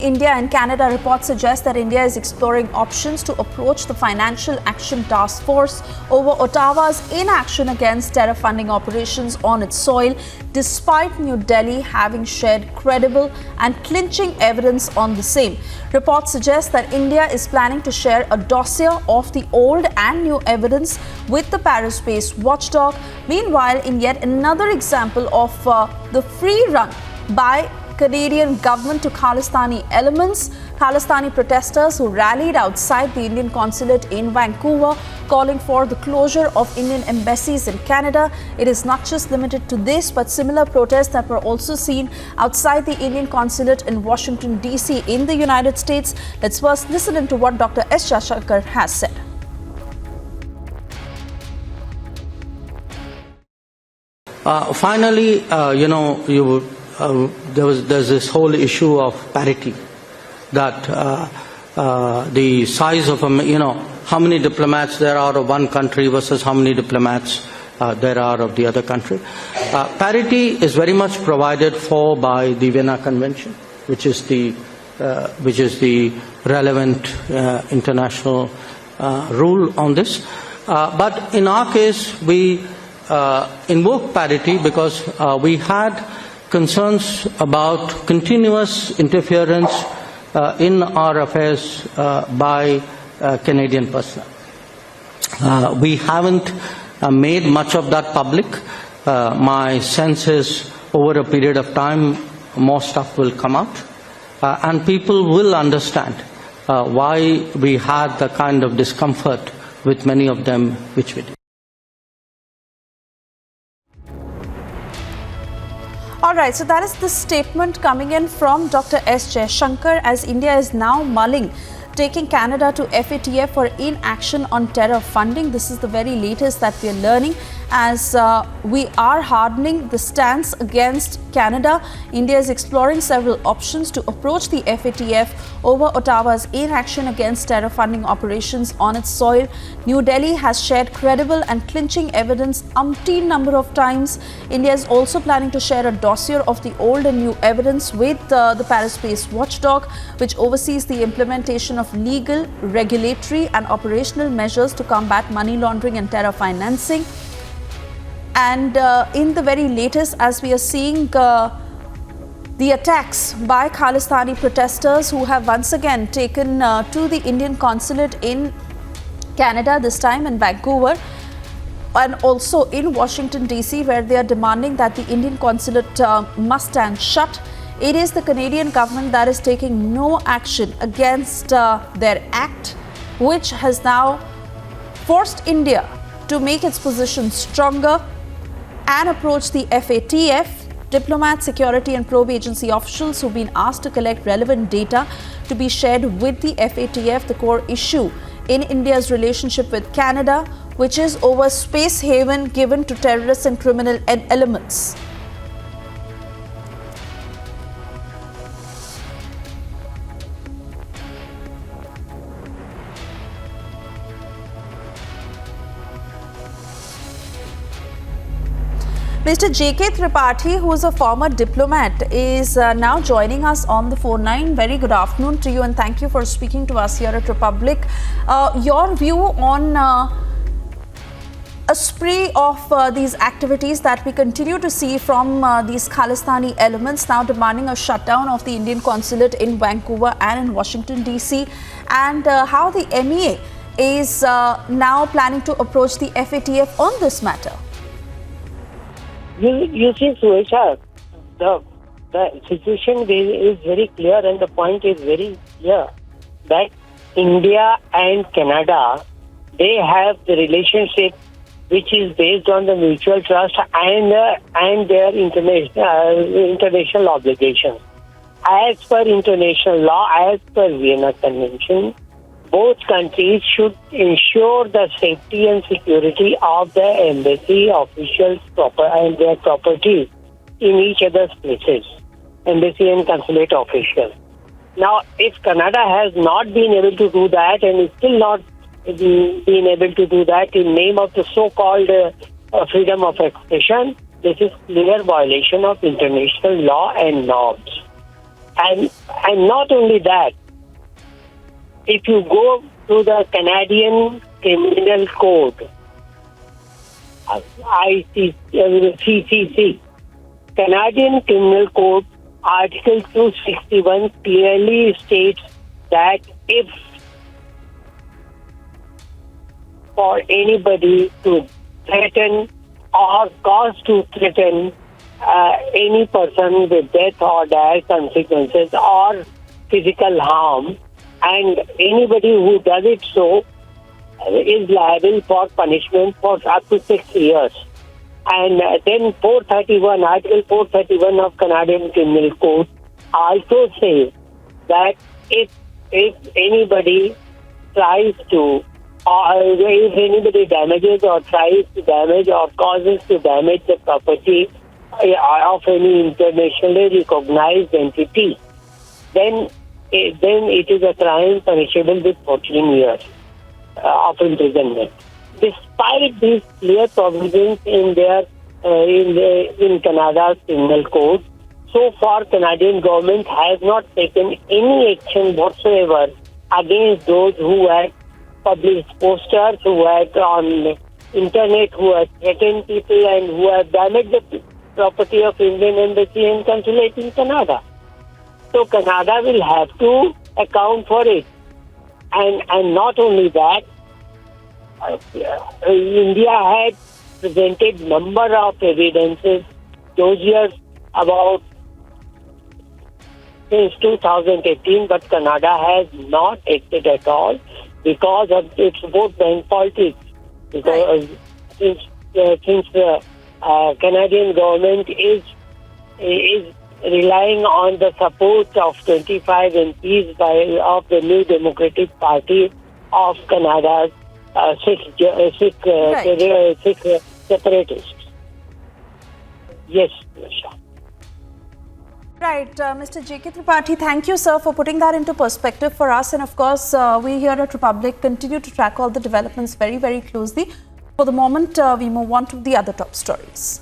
India and Canada reports suggest that India is exploring options to approach the Financial Action Task Force over Ottawa's inaction against terror funding operations on its soil, despite New Delhi having shared credible and clinching evidence on the same. Reports suggest that India is planning to share a dossier of the old and new evidence with the Paris-based watchdog. Meanwhile, in yet another example of the free run by Canadian government to Khalistani elements, Khalistani protesters who rallied outside the Indian consulate in Vancouver calling for the closure of Indian embassies in Canada. It is not just limited to this, but similar protests that were also seen outside the Indian consulate in Washington, D.C. in the United States. Let's first listen into what Dr. S. Jaishankar has said. Finally, there's this whole issue of parity, that the size of how many diplomats there are of one country versus how many diplomats there are of the other country. Parity is very much provided for by the Vienna Convention, which is the relevant international rule on this. But in our case, we invoke parity because we had concerns about continuous interference in our affairs by Canadian personnel. We haven't made much of that public. My sense is over a period of time, more stuff will come out, and people will understand why we had the kind of discomfort with many of them which we did. All right, so that is the statement coming in from Dr. S. Jaishankar, as India is now mulling taking Canada to FATF for inaction on terror funding. This is the very latest that we are learning. As we are hardening the stance against Canada, India is exploring several options to approach the FATF over Ottawa's inaction against terror funding operations on its soil. New Delhi has shared credible and clinching evidence umpteen number of times. India is also planning to share a dossier of the old and new evidence with the Paris-based watchdog, which oversees the implementation of legal, regulatory and operational measures to combat money laundering and terror financing. And in the very latest, as we are seeing the attacks by Khalistani protesters who have once again taken to the Indian consulate in Canada, this time in Vancouver, and also in Washington, D.C., where they are demanding that the Indian consulate must stand shut. It is the Canadian government that is taking no action against their act, which has now forced India to make its position stronger and approach the FATF. Diplomats, security and probe agency officials who've been asked to collect relevant data to be shared with the FATF. The core issue in India's relationship with Canada, which is over space haven given to terrorists and criminal elements. Mr. J.K. Tripathi, who is a former diplomat, is now joining us on the phone line. Very good afternoon to you, and thank you for speaking to us here at Republic. Your view on a spree of these activities that we continue to see from these Khalistani elements now demanding a shutdown of the Indian consulate in Vancouver and in Washington, D.C., and how the MEA is now planning to approach the FATF on this matter. You see, Suesha, the situation is very clear, and the point is very clear that India and Canada, they have the relationship which is based on the mutual trust and their international obligations. As per international law, as per Vienna Convention, both countries should ensure the safety and security of the embassy officials and their properties in each other's places, embassy and consulate officials. Now, if Canada has not been able to do that and is still not being able to do that in name of the so-called freedom of expression, this is clear violation of international law and norms. And not only that, if you go to the Canadian Criminal Code, CCC, Canadian Criminal Code, Article 261 clearly states that if for anybody to threaten or cause to threaten any person with death or dire consequences or physical harm, and anybody who does it so is liable for punishment for up to 6 years. And then 431, Article 431 of Canadian Criminal Code also says that if anybody tries to, or if anybody damages or tries to damage or causes to damage the property of any internationally recognized entity, then it is a crime punishable with 14 years of imprisonment. Despite these clear provisions in Canada's criminal code, so far Canadian government has not taken any action whatsoever against those who had published posters, who had on internet, who had threatened people and who have damaged the property of Indian embassy and consulate in Canada. So Canada will have to account for it. And not only that, India had presented number of evidences those years about since 2018, but Canada has not acted at all because of its vote bank politics. Because since the Canadian government is relying on the support of 25 MPs of the New Democratic Party of Canada's six separatists. Yes, Nisha. Right, Mr. J.K. Tripathi, thank you, sir, for putting that into perspective for us. And of course, we here at Republic continue to track all the developments very, very closely. For the moment, we move on to the other top stories.